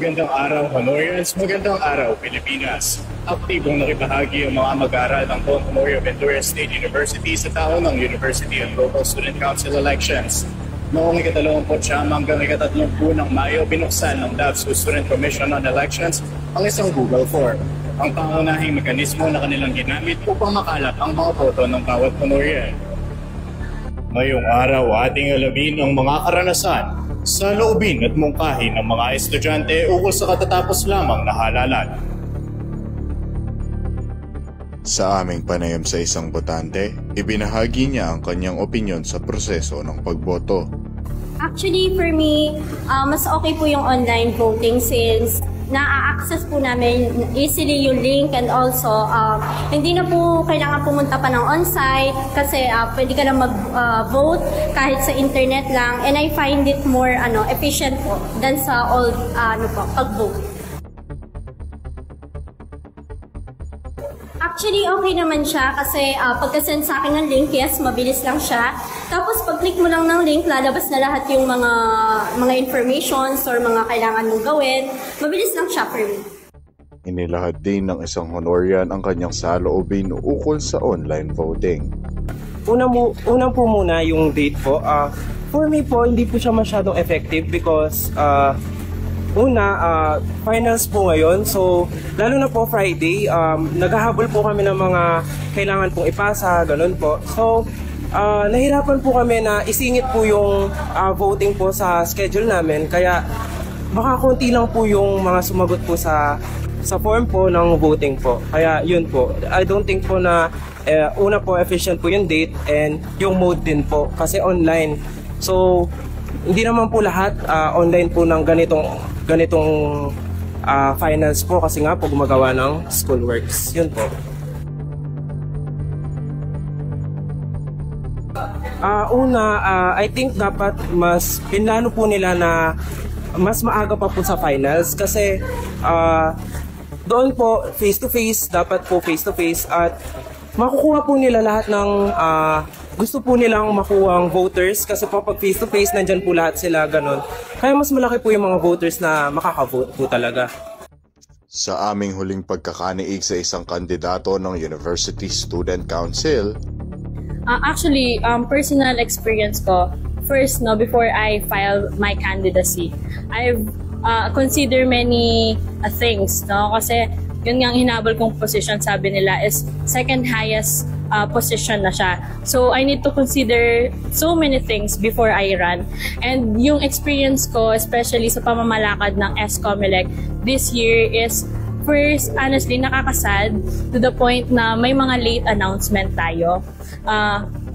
magandang araw Honorians, magandang araw Pilipinas. Aktibong nakibahagi ang mga mag-aaral ng Don Honorio Ventura State University sa taon ng University and Local Student Council elections. Noong ika-29 hanggang ika-30 ng Mayo, binuksan ng DAVSU Student Commission on Elections ang isang Google Form. Ang pangunahing mekanismo na kanilang ginamit upang makalap ang mga boto ng bawat Honorian. Ngayong araw, ating alamin ang mga karanasan sa loobin at mungkahi ng mga estudyante ukol sa katatapos lamang na halalan. Sa aming panayam sa isang botante, ibinahagi niya ang kanyang opinyon sa proseso ng pagboto. Actually, for me, mas okay po yung online voting since na-access po namin easily yung link and also hindi na po kailangan pumunta pa ng on-site kasi pwede ka na mag-vote kahit sa internet lang, and I find it more efficient po than sa old pag-vote. Actually, okay naman siya kasi pagka-send sa akin ng link, yes, mabilis lang siya. Tapos pag-click mo lang ng link, lalabas na lahat yung mga informations or mga kailangan mong gawin. Mabilis lang siya for me. Inilahad din ng isang Honorian ang kanyang saloobin ukol sa online voting. Una po muna yung date po. For me po, hindi po siya masyadong effective because finals po ngayon. So, lalo na po Friday, naghahabol po kami ng mga kailangan pong ipasa, ganun po. So, nahirapan po kami na isingit po yung voting po sa schedule namin. Kaya, baka konti lang po yung mga sumagot po sa form po ng voting po. Kaya, yun po. I don't think po na una po efficient po yung date and yung mode din po. Kasi online. So, hindi naman po lahat online po ng ganitong finance po kasi nga po gumagawa ng schoolworks. Yun po. I think dapat mas pinlano po nila na mas maaga pa po sa finals kasi doon po face-to-face, dapat po face-to-face at makukuha po nila lahat ng gusto po nilang makuha ang voters kasi po pag face-to-face nandyan po lahat sila ganun. Kaya mas malaki po yung mga voters na makaka-vote po talaga. Sa aming huling pagkakaniig sa isang kandidato ng University Student Council, actually, personal experience ko, first, before I file my candidacy, I've considered many things, kasi yun nga ang hinabol kong position, sabi nila, is second highest position na siya. So, I need to consider so many things before I run. And yung experience ko, especially sa pamamalakad ng ESCOMELEC this year is, first, honestly, nakakasad to the point na may mga late announcement tayo.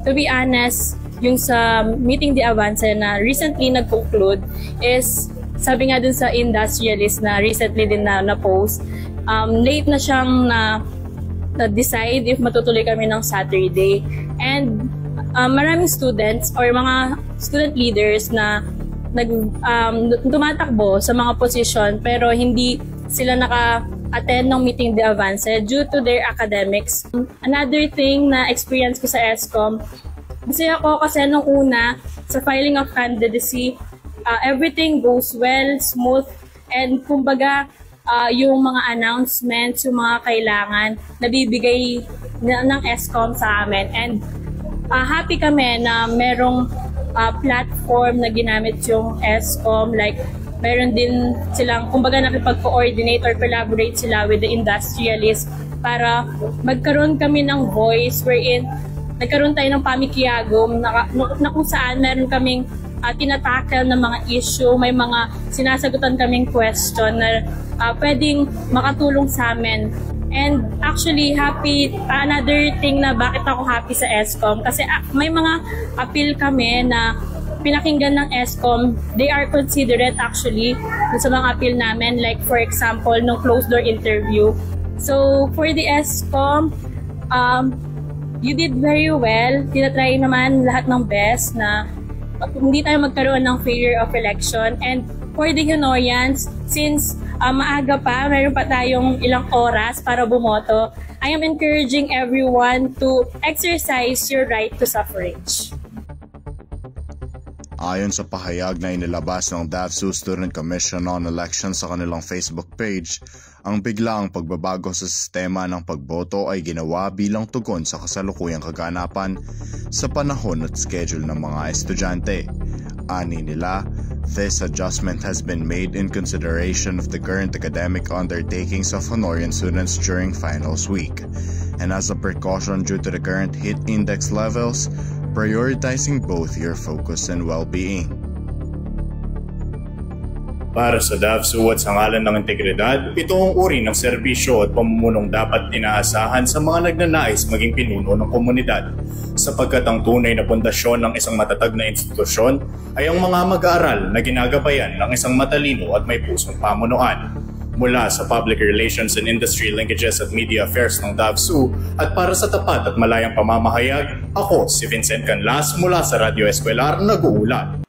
To be honest, yung sa Meeting the Avance na recently nag-conclude is, sabi nga dun sa industrialist na recently din na-post, late na siyang na-decide if matutuloy kami ng Saturday. And maraming students or mga student leaders na tumatakbo sa mga posisyon pero hindi sila naka-attend ng Meeting the Avance due to their academics. Another thing na experience ko sa ESCOM, masaya ako kasi nung una, sa filing of candidacy, everything goes well, smooth, and kumbaga, yung mga announcements, yung mga kailangan, nabibigay ng ESCOM sa amin. And happy kami na merong platform na ginamit yung ESCOM, like meron din silang, kumbaga nakipag-coordinate or collaborate sila with the industrialists para magkaroon kami ng voice wherein nagkaroon tayo ng pamikiyagom na kung saan meron kaming tinatakal ng mga issue, may mga sinasagutan kaming question na pwedeng makatulong sa amin. And actually, happy, another thing na bakit ako happy sa ESCOM, kasi may mga appeal kami na pinakinggan ng ESCOM. They are considerate actually sa mga appeal namin, like for example, no closed door interview. So for the ESCOM, you did very well. Tinatry naman lahat ng best na hindi tayo magkaroon ng failure of election. And for the Honorians, since maaga pa, mayroon pa tayong ilang oras para bumoto, I am encouraging everyone to exercise your right to suffrage. Ayon sa pahayag na inilabas ng DAVSU Student Commission on Elections sa kanilang Facebook page, ang biglaang pagbabago sa sistema ng pagboto ay ginawa bilang tugon sa kasalukuyang kaganapan sa panahon at schedule ng mga estudyante. Ani nila, this adjustment has been made in consideration of the current academic undertakings of Honorian students during finals week, and as a precaution due to the current heat index levels, prioritizing both your focus and well-being. Para sa DAVSU at sa ngalan ng integridad, ito ang uri ng serbisyo at pamumunong dapat inaasahan sa mga nagnanais maging pinuno ng komunidad, sapagkat ang tunay na pundasyon ng isang matatag na institusyon ay ang mga mag-aaral na ginagabayan ng isang matalino at may pusong pamunuan. Mula sa Public Relations and Industry Linkages at Media Affairs ng DAVSU at para sa tapat at malayang pamamahayag, ako si Vincent Canlas mula sa Radio Escolar nag-uulat.